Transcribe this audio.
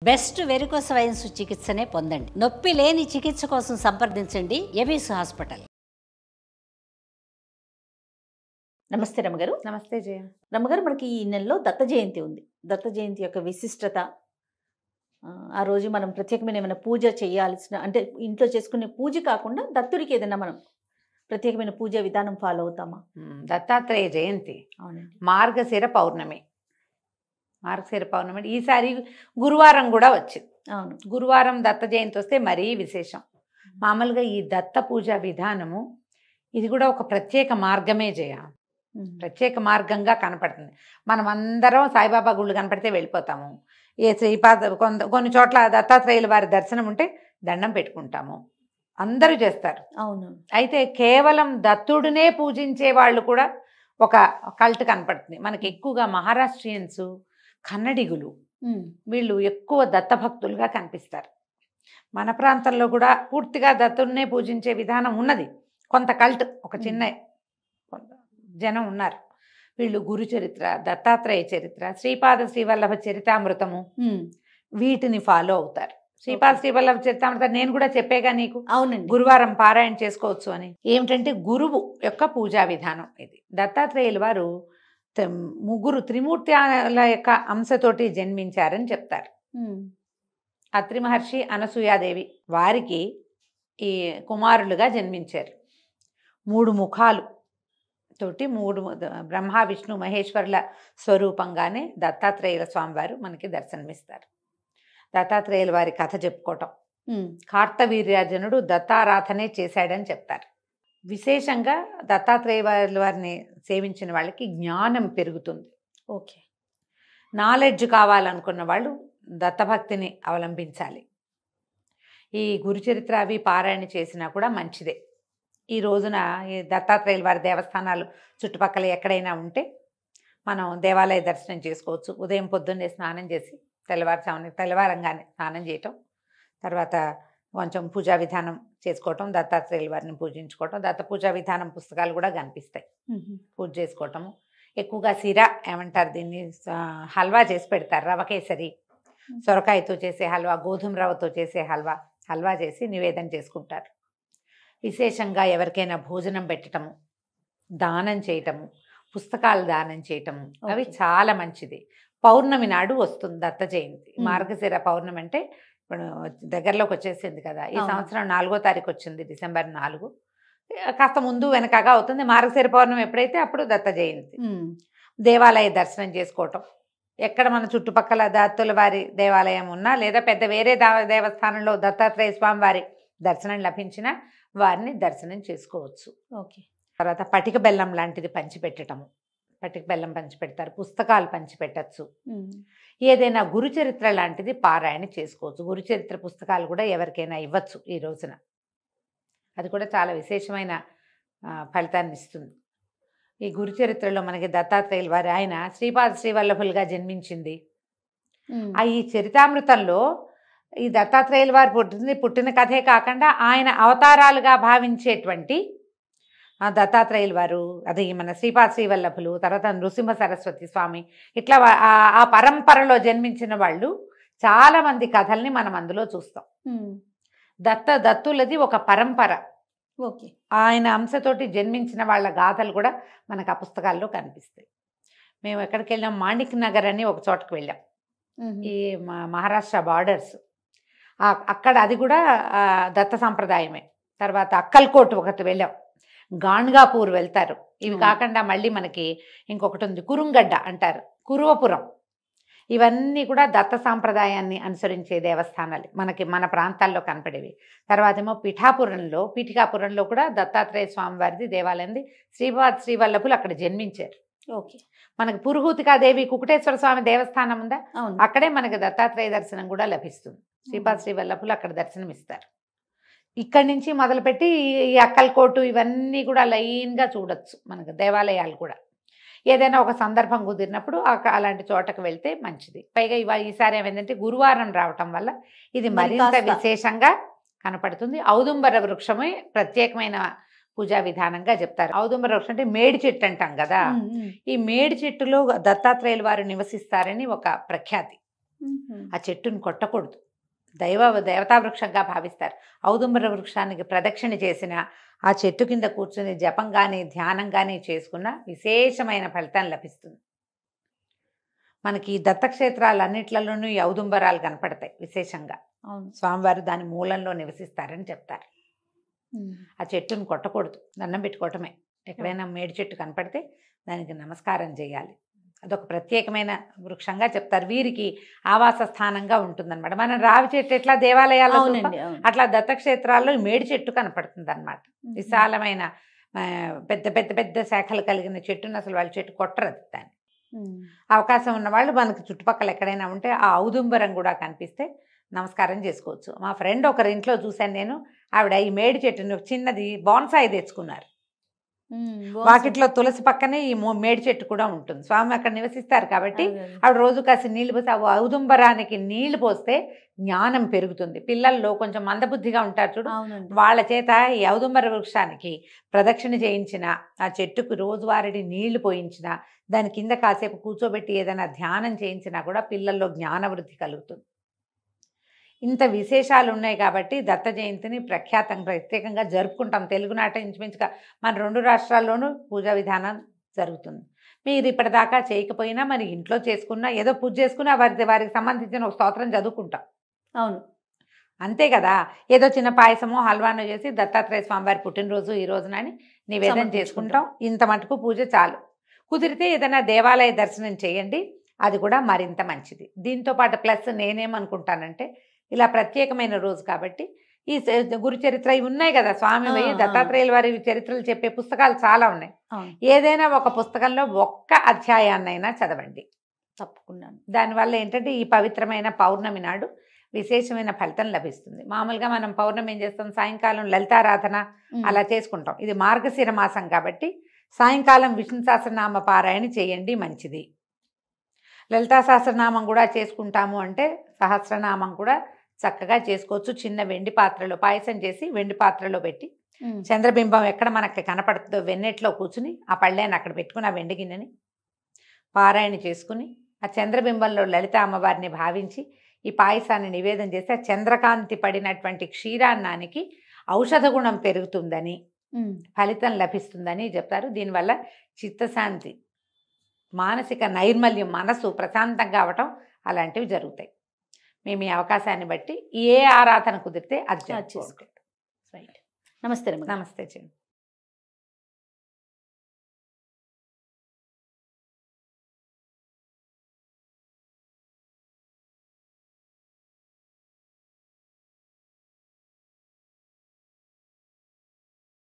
Best varicose wines చికిత్సనే పొందండి. నొప్పి లేని చికిత్స కోసం సంప్రదించండి ఎబిస్ హాస్పిటల్. నమస్తే రమ్మగారు. నమస్తే జయ. రమ్మగారు, మనకి ఈ నెలలో దత్త జయంతి ఉంది. దత్త జయంతి యొక్క విశిష్టత, ఆ రోజు మనం ప్రత్యేకమైన ఏమైనా పూజ చేయాల్సిన, అంటే ఇంట్లో చేసుకునే పూజ కాకుండా దత్తుడికి ఏదైనా మనం ప్రత్యేకమైన పూజా విధానం ఫాలో అవుతామా? దత్తాత్రేయ జయంతి అవునండి. మార్గశిర పౌర్ణమి. మార్గశిర పౌర్ణమి ఈసారి గురువారం కూడా వచ్చింది. అవును, గురువారం దత్త జయంతి వస్తే మరీ విశేషం. మామూలుగా ఈ దత్త పూజ విధానము ఇది కూడా ఒక ప్రత్యేక మార్గమే జయ. ప్రత్యేక మార్గంగా కనపడుతుంది. మనం అందరం సాయిబాబా గుళ్ళు కనపడితే వెళ్ళిపోతాము. ఏ శ్రీపాద కొన్ని చోట్ల దత్తాత్రేయుల వారి దర్శనం ఉంటే దండం పెట్టుకుంటాము, అందరూ చేస్తారు. అవును. అయితే కేవలం దత్తుడినే పూజించే వాళ్ళు కూడా ఒక కల్ట్ కనపడుతుంది మనకి. ఎక్కువగా మహారాష్ట్రియన్స్, కన్నడిగులు, వీళ్ళు ఎక్కువ దత్తభక్తులుగా కనిపిస్తారు. మన ప్రాంతంలో కూడా పూర్తిగా దత్తుడినే పూజించే విధానం ఉన్నది. కొంత కల్ట్, ఒక చిన్న జనం ఉన్నారు. వీళ్ళు గురు చరిత్ర, దత్తాత్రేయ చరిత్ర, శ్రీపాద శ్రీవల్లభ చరితామృతము, వీటిని ఫాలో అవుతారు. శ్రీపాద శ్రీవల్లభ చరితామృతం నేను కూడా చెప్పేగా నీకు. అవునండి. గురువారం పారాయణ చేసుకోవచ్చు అని. ఏమిటంటే గురువు యొక్క పూజా విధానం ఇది. దత్తాత్రేయుల వారు ముగ్గురు త్రిమూర్తుల యొక్క అంశతోటి జన్మించారని చెప్తారు. అత్రి మహర్షి, అనసూయాదేవి వారికి ఈ కుమారులుగా జన్మించారు. 3 ముఖాలు తోటి, 3 బ్రహ్మ విష్ణు మహేశ్వరుల స్వరూపంగానే దత్తాత్రేయుల స్వామివారు మనకి దర్శనమిస్తారు. దత్తాత్రేయుల వారి కథ చెప్పుకోవటం, కార్తవీర్యార్జునుడు దత్తారాధనే చేశాడని చెప్తారు. విశేషంగా దత్తాత్రేయ వారిని సేవించిన వాళ్ళకి జ్ఞానం పెరుగుతుంది. ఓకే. నాలెడ్జ్ కావాలనుకున్న వాళ్ళు దత్తభక్తిని అవలంబించాలి. ఈ గురుచరిత్ర అవి పారాయణ చేసినా కూడా మంచిదే. ఈ రోజున ఈ దత్తాత్రేయుల వారి దేవస్థానాలు చుట్టుపక్కల ఎక్కడైనా ఉంటే మనం దేవాలయ దర్శనం చేసుకోవచ్చు. ఉదయం పొద్దున్నే స్నానం చేసి తెల్లవారంగానే స్నానం చేయటం, తర్వాత కొంచెం పూజా విధానం చేసుకోవటం, దత్తాత్రేయుల వారిని పూజించుకోవటం. దత్త పూజా విధానం పుస్తకాలు కూడా కనిపిస్తాయి. పూజ చేసుకోవటము. ఎక్కువగా సిరా ఏమంటారు దీన్ని, హల్వా చేసి పెడతారు. రవ కేసరి, సొరకాయతో చేసే హల్వా, గోధుమ రవ్వతో చేసే హల్వా చేసి నివేదన చేసుకుంటారు. విశేషంగా ఎవరికైనా భోజనం పెట్టటము, దానం చేయటము, పుస్తకాలు దానం చేయటము, అవి చాలా మంచిది. పౌర్ణమి నాడు వస్తుంది దత్త జయంతి. మార్గశిర పౌర్ణమి అంటే ఇప్పుడు దగ్గరలోకి వచ్చేసింది కదా. ఈ సంవత్సరం 4వ తారీఖు వచ్చింది, డిసెంబర్ 4. కాస్త ముందు వెనకగా అవుతుంది. మార్గశిర పౌర్ణమి ఎప్పుడైతే అప్పుడు దత్త జయంతి. దేవాలయ దర్శనం చేసుకోవటం, ఎక్కడ మన చుట్టుపక్కల దత్తుల వారి దేవాలయం ఉన్నా, లేదా పెద్ద వేరే దేవస్థానంలో దత్తాత్రేయ స్వామి వారి దర్శనం లభించినా వారిని దర్శనం చేసుకోవచ్చు. ఓకే. తర్వాత పటిక బెల్లం లాంటిది పంచిపెట్టటము, పటిక బెల్లం పంచిపెడతారు. పుస్తకాలు పంచిపెట్టచ్చు. ఏదైనా గురుచరిత్ర లాంటిది పారాయణ చేసుకోవచ్చు. గురుచరిత్ర పుస్తకాలు కూడా ఎవరికైనా ఇవ్వచ్చు ఈ రోజున. అది కూడా చాలా విశేషమైన ఫలితాన్ని ఇస్తుంది. ఈ గురుచరిత్రలో మనకి దత్తాత్రేయుల వారు, ఆయన శ్రీపాద శ్రీవల్లభులుగా జన్మించింది. ఈ చరితామృతంలో ఈ దత్తాత్రేయుల వారు పుట్టిన కథే కాకుండా ఆయన అవతారాలుగా భావించేటువంటి దత్తాత్రేయుల వారు, అది మన శ్రీపాద శ్రీవల్లభులు, తర్వాత నృసింహ సరస్వతి స్వామి, ఇట్లా ఆ పరంపరలో జన్మించిన వాళ్ళు చాలా మంది కథల్ని మనం అందులో చూస్తాం. దత్తులది ఒక పరంపర. ఓకే. ఆయన అంశతోటి జన్మించిన వాళ్ళ గాథలు కూడా మనకు ఆ పుస్తకాల్లో కనిపిస్తాయి. మేము ఎక్కడికి వెళ్ళాం, మాణిక్ నగర్ అని ఒక చోటకు వెళ్ళాం. ఈ మహారాష్ట్ర బార్డర్స్ అక్కడ, అది కూడా దత్త సంప్రదాయమే. తర్వాత అక్కల్కోట్ ఒకటి వెళ్ళాం, గాణ్గాపూర్ వెళ్తారు. ఇవి కాకుండా మళ్ళీ మనకి ఇంకొకటి ఉంది, కురుంగడ్డ అంటారు, కురువపురం. ఇవన్నీ కూడా దత్త సాంప్రదాయాన్ని అనుసరించే దేవస్థానాలు మనకి మన ప్రాంతాల్లో కనపడేవి. తర్వాత ఏమో పీఠికాపురంలో కూడా దత్తాత్రేయ స్వామి వారిది దేవాలయంది. శ్రీపాద శ్రీవల్లభులు అక్కడ జన్మించారు. ఓకే. మనకి పురుహూతికాదేవి కుకుటేశ్వర స్వామి దేవస్థానం ఉందా, అవును, అక్కడే మనకి దత్తాత్రేయ దర్శనం కూడా లభిస్తుంది. శ్రీపాద శ్రీవల్లభులు అక్కడ దర్శనం ఇస్తారు. ఇక్కడి నుంచి మొదలుపెట్టి ఈ అక్కల్కోటు ఇవన్నీ కూడా లైన్గా చూడొచ్చు మనకు దేవాలయాలు కూడా. ఏదైనా ఒక సందర్భం కుదిరినప్పుడు అలాంటి చోటకు వెళ్తే మంచిది. పైగా ఈసారి ఏమైందంటే గురువారం రావటం వల్ల ఇది మరింత విశేషంగా కనపడుతుంది. ఔదుంబర వృక్షమే ప్రత్యేకమైన పూజా విధానంగా చెప్తారు. ఔదుంబర వృక్షం అంటే మేడి చెట్టు అంటాం కదా. ఈ మేడి చెట్టులో దత్తాత్రేయుల వారు నివసిస్తారని ఒక ప్రఖ్యాతి. ఆ చెట్టును కొట్టకూడదు. దేవతా వృక్షంగా భావిస్తారు. ఔదుంబర వృక్షానికి ప్రదక్షిణ చేసిన, ఆ చెట్టు కింద కూర్చుని జపం కానీ ధ్యానం కానీ చేసుకున్న విశేషమైన ఫలితం లభిస్తుంది. మనకి ఈ దత్తక్షేత్రాలన్నిట్లలోనూ ఈ ఔదుంబరాలు కనపడతాయి విశేషంగా. అవును. స్వామివారు దాని మూలంలో నివసిస్తారని చెప్తారు. ఆ చెట్టును కొట్టకూడదు, దండం పెట్టుకోవటమే. ఎక్కడైనా మేడి చెట్టు కనపడితే దానికి నమస్కారం చేయాలి. అదొక ప్రత్యేకమైన వృక్షంగా చెప్తారు. వీరికి ఆవాస స్థానంగా ఉంటుందన్నమాట. మనం రావి చెట్టు ఎట్లా దేవాలయాల్లో చూస్తాం, అవునండి, అవును. అట్లా దత్తక్షేత్రాల్లో ఈ మేడి చెట్టు కనపడుతుంది అనమాట. విశాలమైన పెద్ద పెద్ద పెద్ద శాఖలు కలిగిన చెట్టును అసలు వాళ్ళ చెట్టు కొట్టరదు. దాన్ని అవకాశం ఉన్న వాళ్ళు మనకి చుట్టుపక్కల ఎక్కడైనా ఉంటే ఆ ఔదుంబరం కూడా కనిపిస్తే నమస్కారం చేసుకోవచ్చు. మా ఫ్రెండ్ ఒకరి ఇంట్లో చూశాను నేను. ఆవిడ ఈ మేడి చెట్టుని చిన్నది బోన్సాయి తెచ్చుకున్నారు. వాకిట్లో తులసి పక్కనే ఈ మేడి చెట్టు కూడా ఉంటుంది. స్వామి అక్కడ నివసిస్తారు కాబట్టి ఆవిడ రోజు కాసి నీళ్లు పోసి ఆ ఔదుంబరానికి నీళ్లు పోస్తే జ్ఞానం పెరుగుతుంది. పిల్లల్లో కొంచెం మందబుద్ధిగా ఉంటారు చూడు, వాళ్ళ చేత ఈ ఔదుంబర వృక్షానికి ప్రదక్షిణ చేయించిన, ఆ చెట్టుకు రోజువారీ నీళ్లు పోయించిన, దాని కింద కాసేపు కూర్చోబెట్టి ఏదైనా ధ్యానం చేయించినా కూడా పిల్లల్లో జ్ఞానవృద్ధి కలుగుతుంది. ఇంత విశేషాలు ఉన్నాయి కాబట్టి దత్త జయంతిని ప్రత్యేకంగా జరుపుకుంటాం. తెలుగునాట ఇంచుమించుగా మన 2 రాష్ట్రాల్లోనూ పూజా విధానం జరుగుతుంది. మీరు ఇప్పటిదాకా చేయకపోయినా మరి ఇంట్లో చేసుకున్నా, ఏదో పూజ చేసుకున్నా వారికి సంబంధించిన ఒక స్తోత్రం చదువుకుంటాం. అవును, అంతే కదా. ఏదో చిన్న పాయసమో హల్వానో చేసి దత్తాత్రేయ స్వామివారి పుట్టినరోజు ఈ రోజున అని నివేదన చేసుకుంటాం. ఇంత మటుకు పూజ చాలు. కుదిరితే ఏదైనా దేవాలయ దర్శనం చేయండి, అది కూడా మరింత మంచిది. దీంతోపాటు ప్లస్ నేనేమనుకుంటానంటే, ఇలా ప్రత్యేకమైన రోజు కాబట్టి ఈ గురు చరిత్ర ఇవి ఉన్నాయి కదా, స్వామి దత్తాత్రేయుల వారి చరిత్రలు చెప్పే పుస్తకాలు చాలా ఉన్నాయి. ఏదైనా ఒక పుస్తకంలో ఒక్క అధ్యాయాన్నైనా చదవండి తప్పకుండా. దానివల్ల ఏంటంటే ఈ పవిత్రమైన పౌర్ణమి నాడు విశేషమైన ఫలితం లభిస్తుంది. మామూలుగా మనం పౌర్ణమి ఏం చేస్తాం, సాయంకాలం లలితారాధన అలా చేసుకుంటాం. ఇది మార్గశిర మాసం కాబట్టి సాయంకాలం విష్ణు సహస్రనామ పారాయణ చేయండి, మంచిది. లలితా సహస్రనామం కూడా చేసుకుంటాము అంటే సహస్రనామం కూడా చక్కగా చేసుకోవచ్చు. చిన్న వెండి పాత్రలో పాయసం చేసి వెండి పాత్రలో పెట్టి చంద్రబింబం ఎక్కడ మనకి కనపడుతుందో వెన్నెట్లో కూర్చుని ఆ పళ్ళేని అక్కడ పెట్టుకుని ఆ వెండి గిన్నెని పారాయణ చేసుకుని ఆ చంద్రబింబంలో లలిత అమ్మవారిని భావించి ఈ పాయసాన్ని నివేదన చేస్తే ఆ చంద్రకాంతి పడినటువంటి క్షీరాన్నానికి ఔషధ గుణం పెరుగుతుందని, ఫలితం లభిస్తుందని చెప్తారు. దీనివల్ల చిత్తశాంతి, మానసిక నైర్మల్యం, మనసు ప్రశాంతంగా అవటం అలాంటివి జరుగుతాయి. మేము ఈ అవకాశాన్ని బట్టి ఏ ఆరాధన కుదిరితే అది చేసుకోండి. నమస్తే. నమస్తే చెండి.